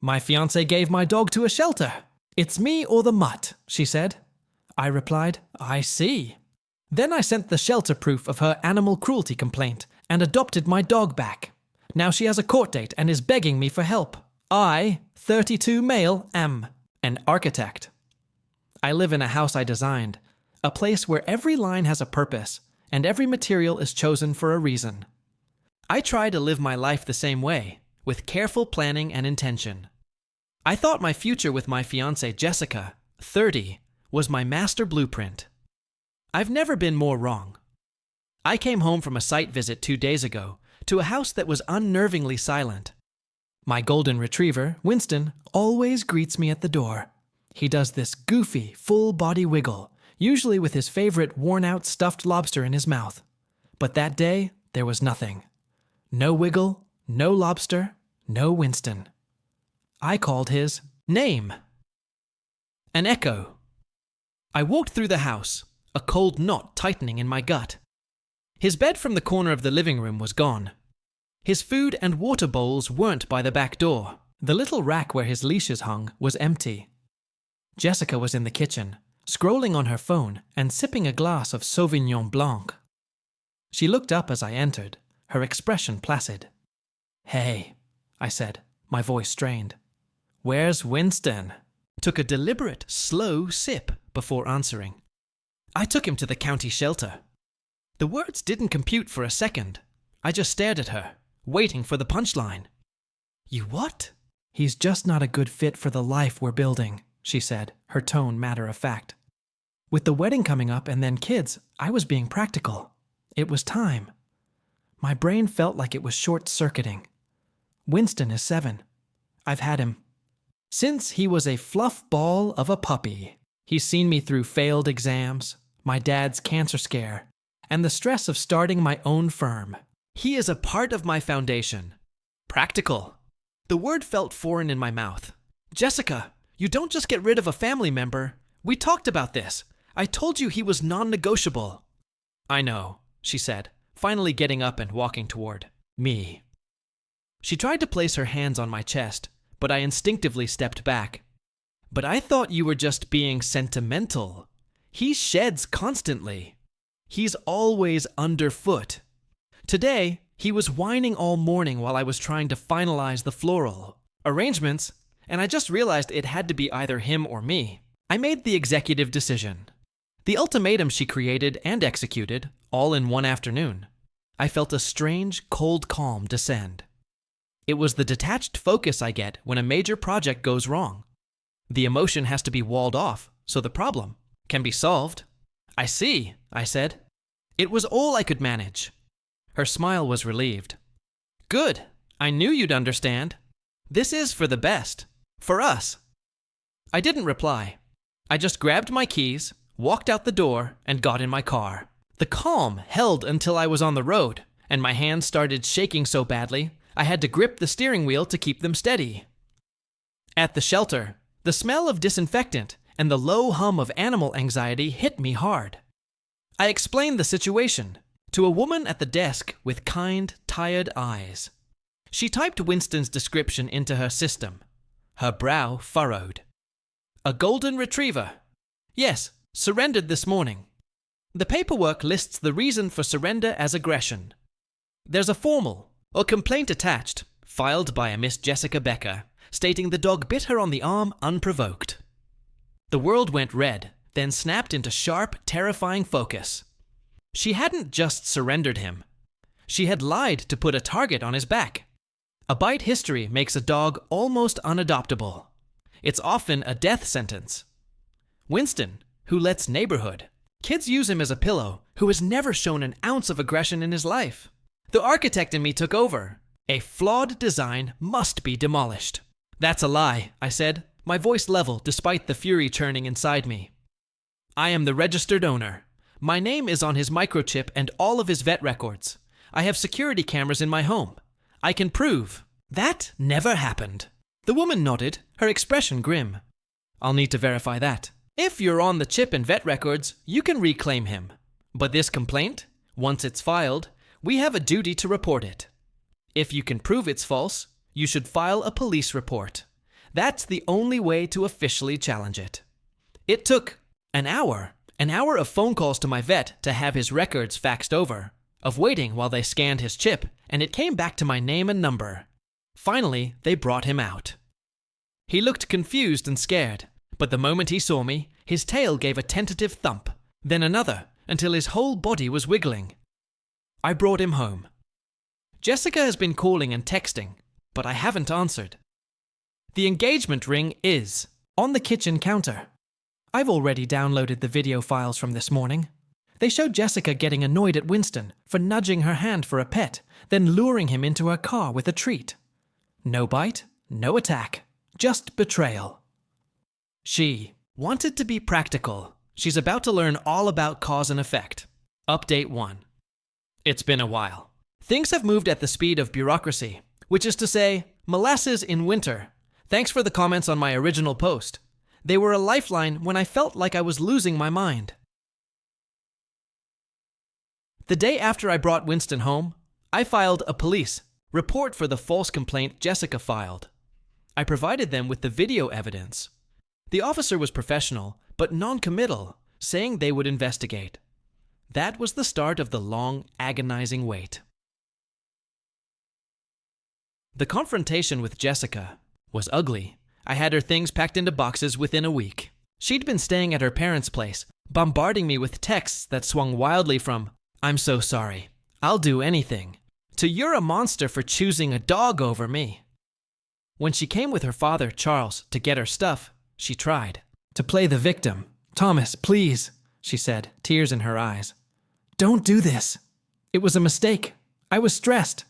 My fiancée gave my dog to a shelter. It's me or the mutt, she said. I replied, I see. Then I sent the shelter proof of her animal cruelty complaint and adopted my dog back. Now she has a court date and is begging me for help. I, 32 male, am an architect. I live in a house I designed, a place where every line has a purpose and every material is chosen for a reason. I try to live my life the same way, with careful planning and intention. I thought my future with my fiancée Jessica, 30, was my master blueprint. I've never been more wrong. I came home from a site visit 2 days ago to a house that was unnervingly silent. My golden retriever, Winston, always greets me at the door. He does this goofy, full-body wiggle, usually with his favorite worn-out stuffed lobster in his mouth. But that day, there was nothing. No wiggle, no lobster, no Winston. I called his name. An echo. I walked through the house, a cold knot tightening in my gut. His bed from the corner of the living room was gone. His food and water bowls weren't by the back door. The little rack where his leashes hung was empty. Jessica was in the kitchen, scrolling on her phone and sipping a glass of Sauvignon Blanc. She looked up as I entered, her expression placid. Hey, I said, my voice strained. Where's Winston? Took a deliberate, slow sip before answering. I took him to the county shelter. The words didn't compute for a second. I just stared at her, waiting for the punchline. You what? He's just not a good fit for the life we're building, she said, her tone matter of fact. With the wedding coming up and then kids, I was being practical. It was time. My brain felt like it was short-circuiting. Winston is 7. I've had him. Since he was a fluff ball of a puppy, he's seen me through failed exams, my dad's cancer scare, and the stress of starting my own firm. He is a part of my foundation. Practical. The word felt foreign in my mouth. Jessica, you don't just get rid of a family member. We talked about this. I told you he was non-negotiable. I know, she said, finally getting up and walking toward me. She tried to place her hands on my chest, but I instinctively stepped back. But I thought you were just being sentimental. He sheds constantly. He's always underfoot. Today, he was whining all morning while I was trying to finalize the floral arrangements, and I just realized it had to be either him or me. I made the executive decision. The ultimatum she created and executed, all in one afternoon. I felt a strange, cold calm descend. It was the detached focus I get when a major project goes wrong. The emotion has to be walled off, so the problem can be solved. I see, I said. It was all I could manage. Her smile was relieved. Good, I knew you'd understand. This is for the best. For us. I didn't reply. I just grabbed my keys, walked out the door, and got in my car. The calm held until I was on the road, and my hands started shaking so badly, I had to grip the steering wheel to keep them steady. At the shelter, the smell of disinfectant and the low hum of animal anxiety hit me hard. I explained the situation to a woman at the desk with kind, tired eyes. She typed Winston's description into her system. Her brow furrowed. A golden retriever. Yes, surrendered this morning. The paperwork lists the reason for surrender as aggression. There's a formal or complaint attached, filed by a Miss Jessica Becker, stating the dog bit her on the arm unprovoked. The world went red, then snapped into sharp, terrifying focus. She hadn't just surrendered him. She had lied to put a target on his back. A bite history makes a dog almost unadoptable. It's often a death sentence. Winston, who lets neighborhood. Kids use him as a pillow, who has never shown an ounce of aggression in his life. The architect in me took over. A flawed design must be demolished. That's a lie, I said, my voice level despite the fury churning inside me. I am the registered owner. My name is on his microchip and all of his vet records. I have security cameras in my home. I can prove. That never happened. The woman nodded, her expression grim. I'll need to verify that. If you're on the chip and vet records, you can reclaim him. But this complaint, once it's filed, we have a duty to report it. If you can prove it's false, you should file a police report. That's the only way to officially challenge it. It took an hour of phone calls to my vet to have his records faxed over, of waiting while they scanned his chip, and it came back to my name and number. Finally, they brought him out. He looked confused and scared, but the moment he saw me, his tail gave a tentative thump, then another, until his whole body was wiggling. I brought him home. Jessica has been calling and texting, but I haven't answered. The engagement ring is on the kitchen counter. I've already downloaded the video files from this morning. They show Jessica getting annoyed at Winston for nudging her hand for a pet, then luring him into her car with a treat. No bite, no attack, just betrayal. She wanted to be practical. She's about to learn all about cause and effect. Update 1. It's been a while. Things have moved at the speed of bureaucracy, which is to say, molasses in winter. Thanks for the comments on my original post. They were a lifeline when I felt like I was losing my mind. The day after I brought Winston home, I filed a police report for the false complaint Jessica filed. I provided them with the video evidence. The officer was professional, but non-committal, saying they would investigate. That was the start of the long, agonizing wait. The confrontation with Jessica was ugly. I had her things packed into boxes within a week. She'd been staying at her parents' place, bombarding me with texts that swung wildly from, "I'm so sorry, I'll do anything," to "You're a monster for choosing a dog over me." When she came with her father, Charles, to get her stuff, she tried to play the victim. "Thomas, please," she said, tears in her eyes. "Don't do this. It was a mistake. I was stressed."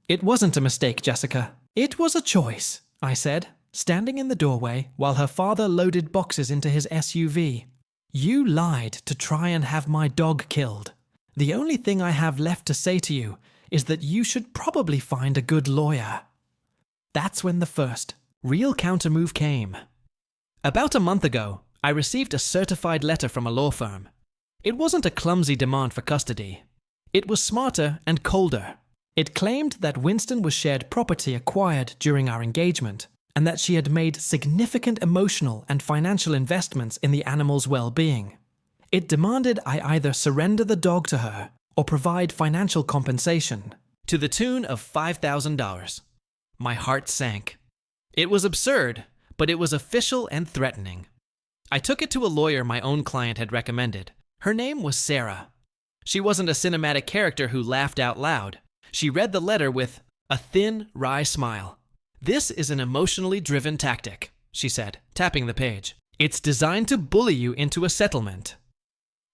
"It wasn't a mistake, Jessica. It was a choice," I said, standing in the doorway while her father loaded boxes into his SUV. "You lied to try and have my dog killed. The only thing I have left to say to you is that you should probably find a good lawyer." That's when the first real countermove came. About a month ago, I received a certified letter from a law firm. It wasn't a clumsy demand for custody. It was smarter and colder. It claimed that Winston was shared property acquired during our engagement, and that she had made significant emotional and financial investments in the animal's well-being. It demanded I either surrender the dog to her or provide financial compensation, to the tune of $5,000. My heart sank. It was absurd, but it was official and threatening. I took it to a lawyer my own client had recommended. Her name was Sarah. She wasn't a cinematic character who laughed out loud. She read the letter with a thin, wry smile. "This is an emotionally driven tactic," she said, tapping the page. "It's designed to bully you into a settlement."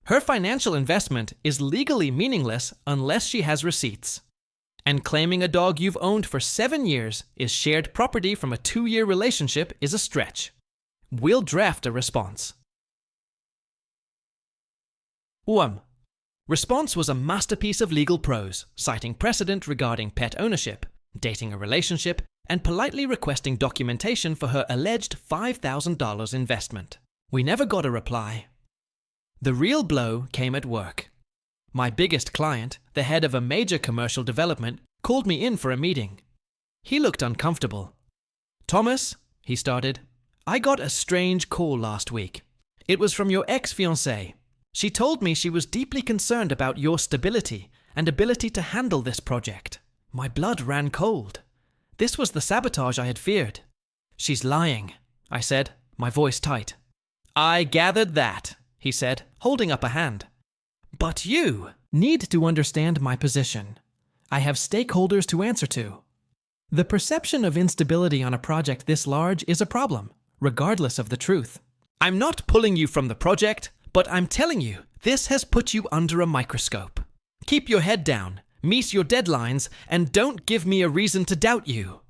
Her financial investment is legally meaningless unless she has receipts. And claiming a dog you've owned for 7 years is shared property from a 2-year relationship is a stretch. We'll draft a response. Response was a masterpiece of legal prose, citing precedent regarding pet ownership, dating a relationship, and politely requesting documentation for her alleged $5,000 investment. We never got a reply. The real blow came at work. My biggest client, the head of a major commercial development, called me in for a meeting. He looked uncomfortable. "Thomas," he started, "I got a strange call last week. It was from your ex-fiancée. She told me she was deeply concerned about your stability and ability to handle this project." My blood ran cold. This was the sabotage I had feared. "She's lying," I said, my voice tight. "I gathered that," he said, holding up a hand. "But you need to understand my position. I have stakeholders to answer to. The perception of instability on a project this large is a problem, regardless of the truth. I'm not pulling you from the project, but I'm telling you, this has put you under a microscope. Keep your head down, meet your deadlines, and don't give me a reason to doubt you."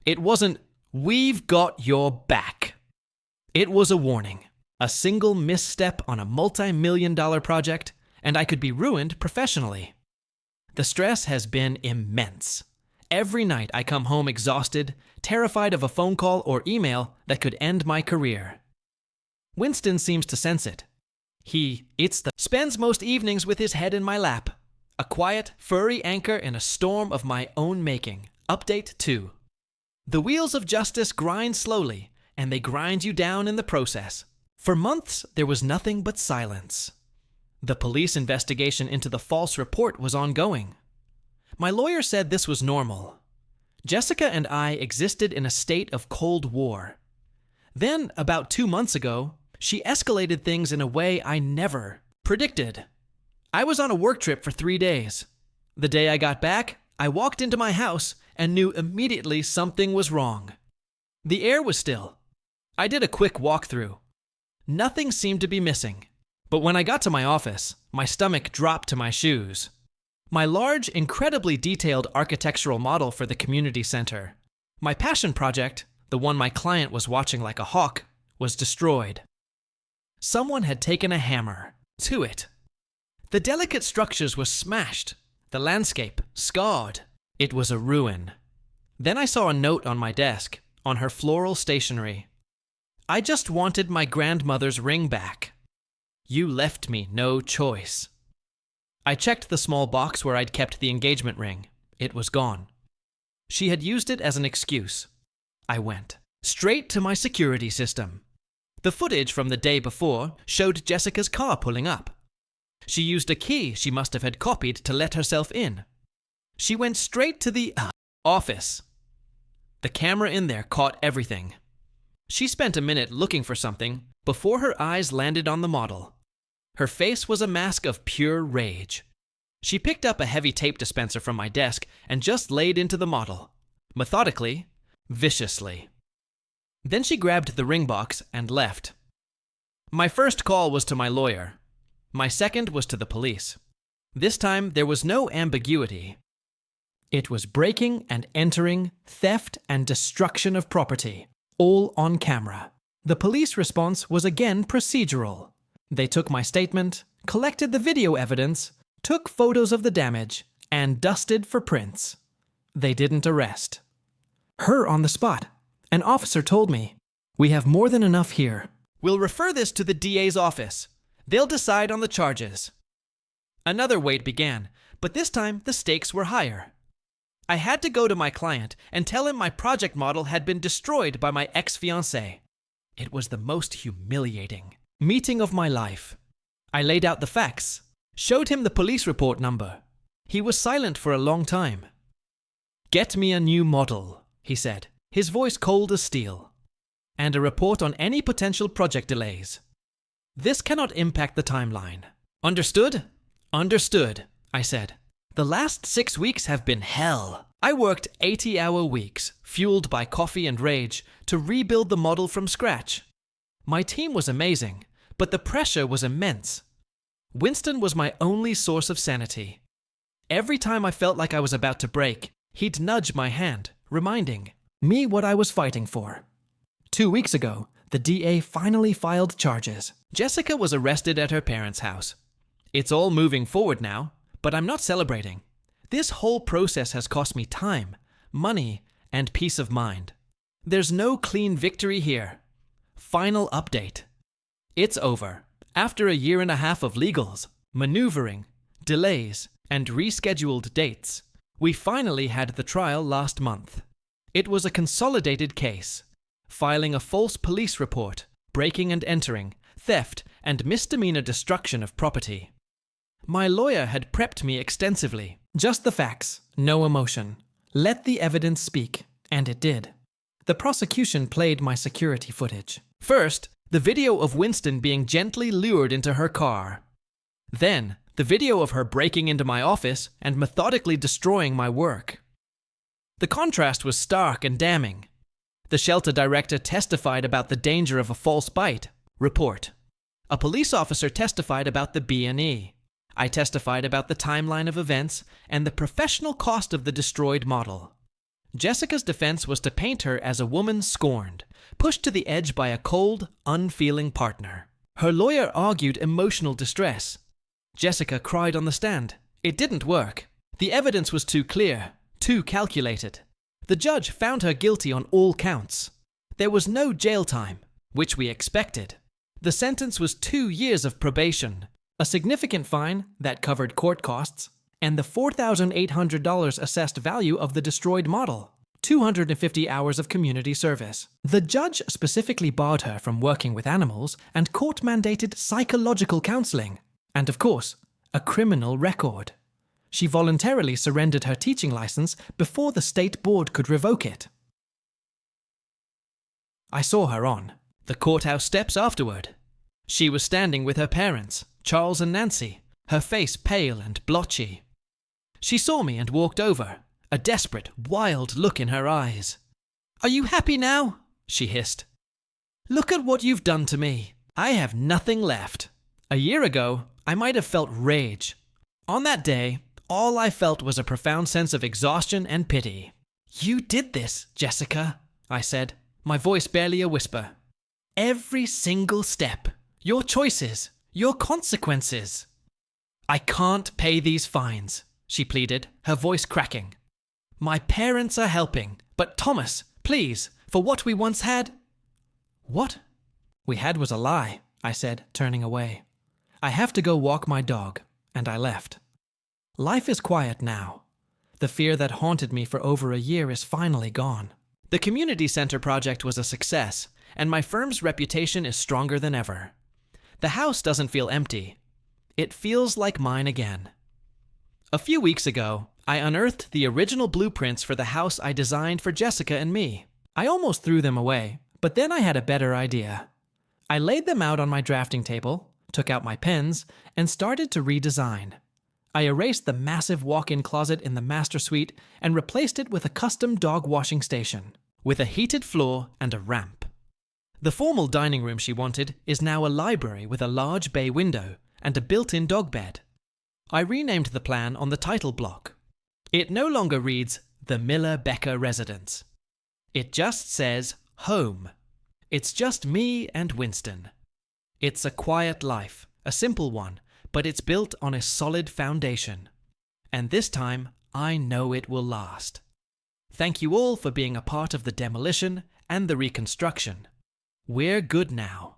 It wasn't, "We've got your back." It was a warning. A single misstep on a multi-million-dollar project, and I could be ruined professionally. The stress has been immense. Every night I come home exhausted, terrified of a phone call or email that could end my career. Winston seems to sense it. Spends most evenings with his head in my lap. A quiet, furry anchor in a storm of my own making. Update 2. The wheels of justice grind slowly, and they grind you down in the process. For months, there was nothing but silence. The police investigation into the false report was ongoing. My lawyer said this was normal. Jessica and I existed in a state of Cold War. Then, about 2 months ago, she escalated things in a way I never predicted. I was on a work trip for 3 days. The day I got back, I walked into my house and knew immediately something was wrong. The air was still. I did a quick walkthrough. Nothing seemed to be missing. But when I got to my office, my stomach dropped to my shoes. My large, incredibly detailed architectural model for the community center, my passion project, the one my client was watching like a hawk, was destroyed. Someone had taken a hammer to it. The delicate structures were smashed, the landscape scarred. It was a ruin. Then I saw a note on my desk, on her floral stationery. I just wanted my grandmother's ring back. You left me no choice. I checked the small box where I'd kept the engagement ring. It was gone. She had used it as an excuse. I went straight to my security system. The footage from the day before showed Jessica's car pulling up. She used a key she must have had copied to let herself in. She went straight to the office. The camera in there caught everything. She spent a minute looking for something before her eyes landed on the model. Her face was a mask of pure rage. She picked up a heavy tape dispenser from my desk and just laid into the model, methodically, viciously. Then she grabbed the ring box and left. My first call was to my lawyer. My second was to the police. This time, there was no ambiguity. It was breaking and entering, theft and destruction of property, all on camera. The police response was again procedural. They took my statement, collected the video evidence, took photos of the damage, and dusted for prints. They didn't arrest her on the spot. An officer told me, "We have more than enough here. We'll refer this to the DA's office. They'll decide on the charges." Another wait began, but this time the stakes were higher. I had to go to my client and tell him my project model had been destroyed by my ex-fiancée. It was the most humiliating meeting of my life. I laid out the facts, showed him the police report number. He was silent for a long time. "Get me a new model," he said, his voice cold as steel, "and a report on any potential project delays. This cannot impact the timeline." "Understood?" "Understood," I said. "The last 6 weeks have been hell. I worked 80-hour weeks, fueled by coffee and rage, to rebuild the model from scratch. My team was amazing, but the pressure was immense. Winston was my only source of sanity. Every time I felt like I was about to break, he'd nudge my hand, reminding me what I was fighting for. 2 weeks ago, the DA finally filed charges. Jessica was arrested at her parents' house. It's all moving forward now, but I'm not celebrating. This whole process has cost me time, money, and peace of mind. There's no clean victory here. Final update. It's over. After a year and a half of legals, maneuvering, delays, and rescheduled dates, we finally had the trial last month. It was a consolidated case, filing a false police report, breaking and entering, theft, and misdemeanor destruction of property. My lawyer had prepped me extensively. Just the facts, no emotion. Let the evidence speak, and it did. The prosecution played my security footage. First, the video of Winston being gently lured into her car. Then, the video of her breaking into my office and methodically destroying my work. The contrast was stark and damning. The shelter director testified about the danger of a false bite report. A police officer testified about the B&E. I testified about the timeline of events and the professional cost of the destroyed model. Jessica's defense was to paint her as a woman scorned, pushed to the edge by a cold, unfeeling partner. Her lawyer argued emotional distress. Jessica cried on the stand. It didn't work. The evidence was too clear, too calculated. The judge found her guilty on all counts. There was no jail time, which we expected. The sentence was 2 years of probation, a significant fine that covered court costs, and the $4,800 assessed value of the destroyed model. 250 hours of community service. The judge specifically barred her from working with animals and court-mandated psychological counseling. And of course, a criminal record. She voluntarily surrendered her teaching license before the state board could revoke it. I saw her on the courthouse steps afterward. She was standing with her parents, Charles and Nancy, her face pale and blotchy. She saw me and walked over, a desperate, wild look in her eyes. "Are you happy now?" she hissed. "Look at what you've done to me. I have nothing left." A year ago, I might have felt rage. On that day, all I felt was a profound sense of exhaustion and pity. "You did this, Jessica," I said, my voice barely a whisper. "Every single step, your choices, your consequences." "I can't pay these fines," she pleaded, her voice cracking. "My parents are helping, but Thomas, please, for what we once had—" "What we had was a lie," I said, turning away. "I have to go walk my dog," and I left. Life is quiet now. The fear that haunted me for over a year is finally gone. The community center project was a success, and my firm's reputation is stronger than ever. The house doesn't feel empty. It feels like mine again. A few weeks ago, I unearthed the original blueprints for the house I designed for Jessica and me. I almost threw them away, but then I had a better idea. I laid them out on my drafting table, took out my pens, and started to redesign. I erased the massive walk-in closet in the master suite and replaced it with a custom dog washing station, with a heated floor and a ramp. The formal dining room she wanted is now a library with a large bay window and a built-in dog bed. I renamed the plan on the title block. It no longer reads The Miller-Becker Residence. It just says Home. It's just me and Winston. It's a quiet life, a simple one, but it's built on a solid foundation. And this time, I know it will last. Thank you all for being a part of the demolition and the reconstruction. We're good now.